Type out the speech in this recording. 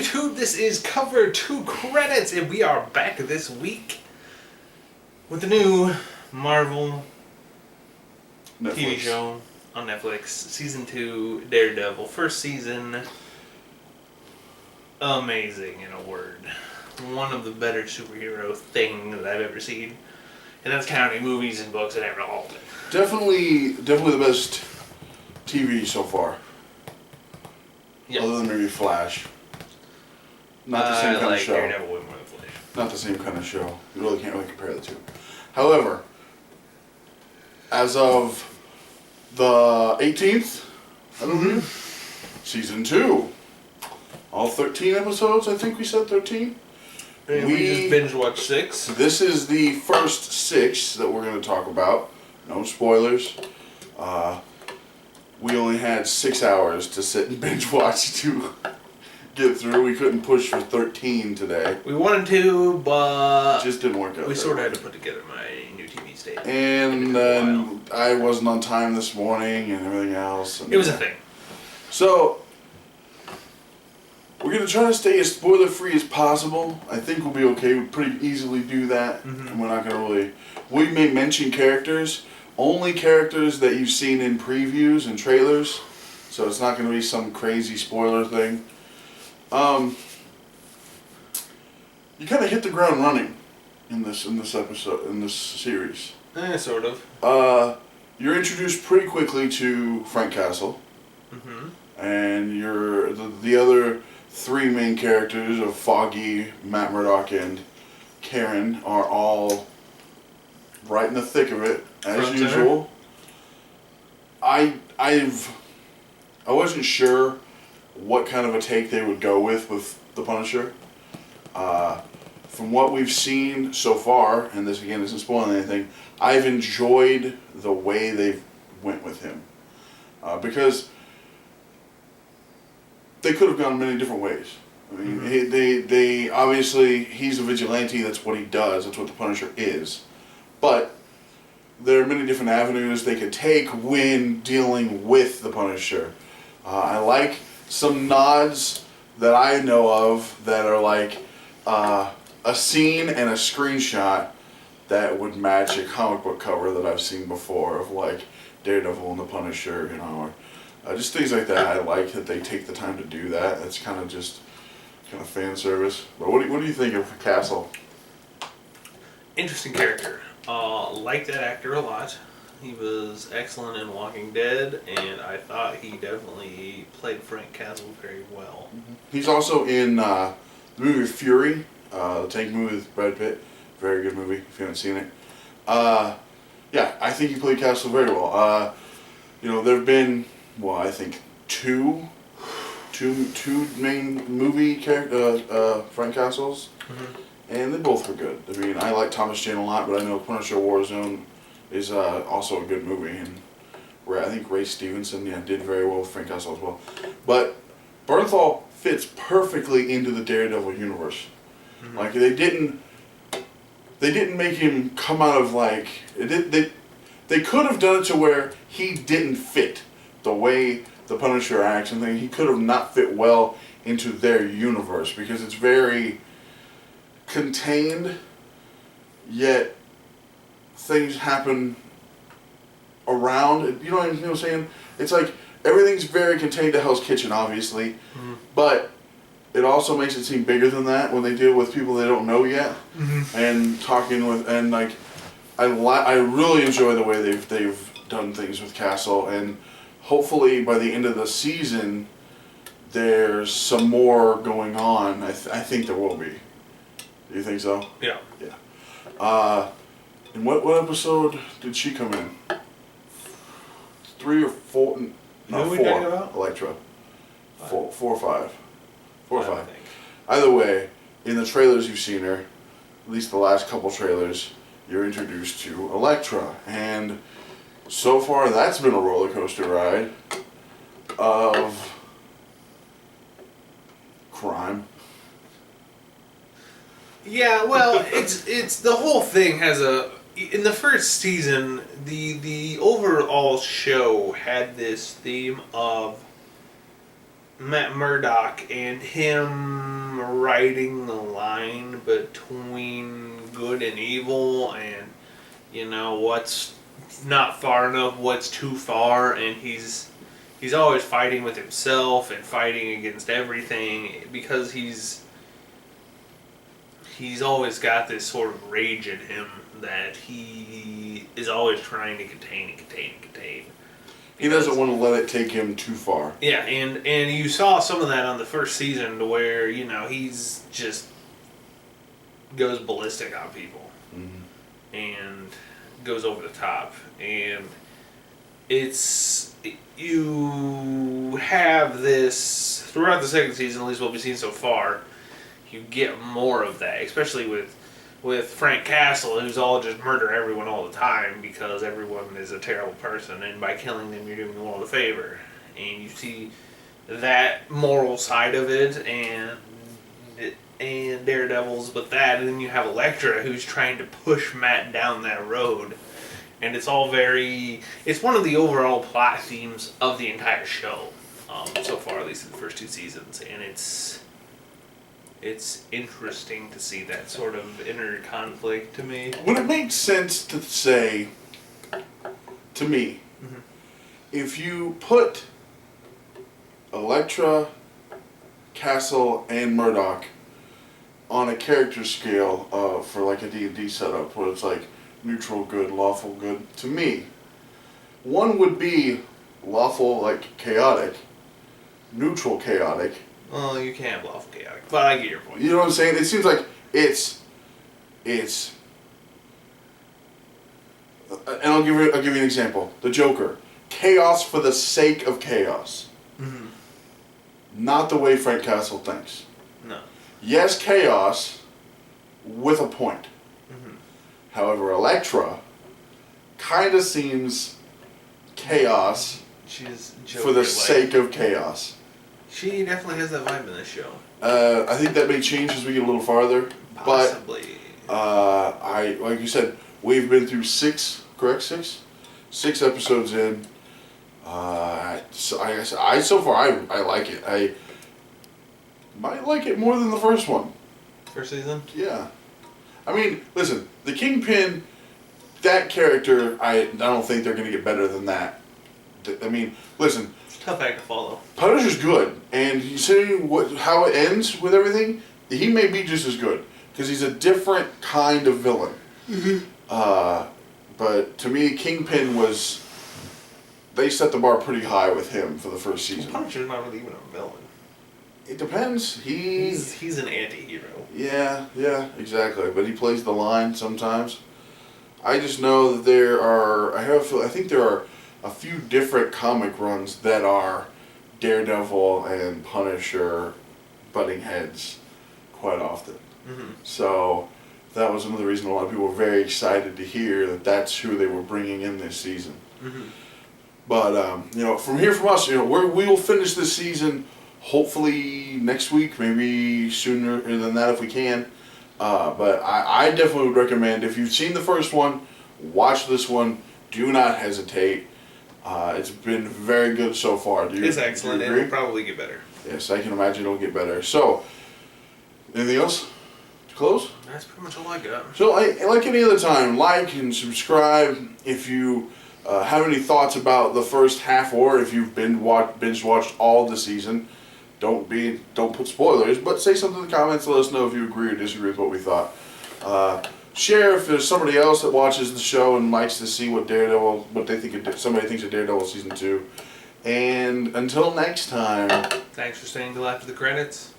YouTube, this is Cover 2 Credits, and we are back this week with the new Marvel TV show on Netflix, Season 2, Daredevil. First season, amazing in a word. One of the better superhero things I've ever seen. And that's counting movies and books and all of it. Definitely the best TV so far. Yep. Other than maybe Flash. Not the same kind of show. Daredevil way more than Flash. Not the same kind of show. You really can't compare the two. However, as of the 18th, I believe, Season 2. All 13 episodes, I think we said 13. And we just binge watched 6. This is the first 6 that we're going to talk about. No spoilers. We only had 6 hours to sit and binge watch to get through. We couldn't push for 13 today. We wanted to, but It just didn't work out. we sort of had to put together my new TV station. And then I wasn't on time this morning and everything else. And it was a thing. So, we're going to try to stay as spoiler-free as possible. I think we'll be okay. We pretty easily do that. Mm-hmm. And we're not going to really... We may mention characters. Only characters that you've seen in previews and trailers. So it's not going to be some crazy spoiler thing. You kind of hit the ground running in this episode, in this series. Sort of. You're introduced pretty quickly to Frank Castle. Mm-hmm. And you're the other 3 main characters of Foggy, Matt Murdock, and Karen are all right in the thick of it, as usual. I wasn't sure what kind of a take they would go with the Punisher. From what we've seen so far, and this again isn't spoiling anything, I've enjoyed the way they've went with him. Because they could have gone many different ways. I mean, they obviously, he's a vigilante, that's what he does, that's what the Punisher is. But there are many different avenues they could take when dealing with the Punisher. I like some nods that I know of that are like a scene and a screenshot that would match a comic book cover that I've seen before of like Daredevil and the Punisher, you know, or just things like that. I like that they take the time to do that. It's kind of fan service. But what do you think of Castle? Interesting character. Like that actor a lot. He was excellent in Walking Dead, and I thought he definitely played Frank Castle very well. Mm-hmm. He's also in the movie Fury, the tank movie with Brad Pitt. Very good movie if you haven't seen it. Yeah, I think he played Castle very well. You know, there have been, well, I think two main movie Frank Castles. Mm-hmm. And they both were good. I mean, I like Thomas Jane a lot, but I know Punisher Warzone is also a good movie. And I think Ray Stevenson did very well with Frank Castle as well. But Bernthal fits perfectly into the Daredevil universe. Mm-hmm. Like, they didn't make him come out of, like... They could have done it to where he didn't fit the way the Punisher acts and things. He could have not fit well into their universe because it's very contained, yet things happen around. You know what I'm saying? It's like everything's very contained to Hell's Kitchen, obviously, but it also makes it seem bigger than that when they deal with people they don't know yet, and talking with and like I really enjoy the way they've done things with Castle, and hopefully by the end of the season there's some more going on. I think there will be. Do you think so? Yeah. Yeah. And what episode did she come in? 3 or 4? No, 4. Elektra. 4 or 5. 4 or 5. Either way, in the trailers you've seen her, at least the last couple trailers, you're introduced to Elektra. And so far that's been a roller coaster ride of crime. Yeah, well, it's the whole thing has in the first season, the overall show had this theme of Matt Murdock and him writing the line between good and evil, and what's not far enough, what's too far, and he's always fighting with himself and fighting against everything because he's always got this sort of rage in him that he is always trying to contain and contain and contain. He doesn't want to let it take him too far. Yeah, and you saw some of that on the first season to where, he's just goes ballistic on people. Mm-hmm. And goes over the top. And you have this, throughout the second season, at least what we've seen so far, you get more of that, especially with Frank Castle, who's all just murder everyone all the time because everyone is a terrible person, and by killing them you're doing the world a favor. And you see that moral side of it, and Daredevil's with that, and then you have Elektra, who's trying to push Matt down that road. And it's all it's one of the overall plot themes of the entire show, so far, at least in the first 2 seasons, and it's interesting to see that sort of inner conflict to me. Would it make sense to say, to me, mm-hmm. if you put Elektra, Castle, and Murdock on a character scale for like a D&D setup, where it's like neutral good, lawful good, to me, one would be lawful, like chaotic, neutral chaotic. Well, you can't have lawful chaotic, but I get your point. You know what I'm saying? It seems like it's, and I'll give you an example. The Joker, chaos for the sake of chaos, mm-hmm. not the way Frank Castle thinks. No. Yes, chaos with a point. Mm-hmm. However, Elektra kind of seems chaos for the sake of chaos. She definitely has that vibe in this show. I think that may change as we get a little farther. Possibly. But like you said, we've been through 6 episodes in. So far I like it. I might like it more than the first one. First season? Yeah. I mean, listen, the Kingpin, that character, I don't think they're going to get better than that. I mean, listen. It's a tough act to follow. Punisher's good, and you see how it ends with everything. He may be just as good because he's a different kind of villain. Mm-hmm. But to me, Kingpin they set the bar pretty high with him for the first season. Punisher's not really even a villain. It depends. He's an anti-hero. Yeah, exactly. But he plays the line sometimes. I just know that I think there are a few different comic runs that are Daredevil and Punisher butting heads quite often. Mm-hmm. So that was one of the reasons a lot of people were very excited to hear that that's who they were bringing in this season. Mm-hmm. But from us, we will finish this season hopefully next week, maybe sooner than that if we can. But I definitely would recommend, if you've seen the first one, watch this one. Do not hesitate. It's been very good so far. It's excellent. It will probably get better. Yes, I can imagine it'll get better. So, anything else to close? That's pretty much all I got. So, like any other time, like and subscribe. If you have any thoughts about the first half, or if you've binge watched all the season, don't put spoilers, but say something in the comments. Let us know if you agree or disagree with what we thought. Share if there's somebody else that watches the show and likes to see what they think somebody thinks of Daredevil season 2. And until next time. Thanks for staying till after the credits.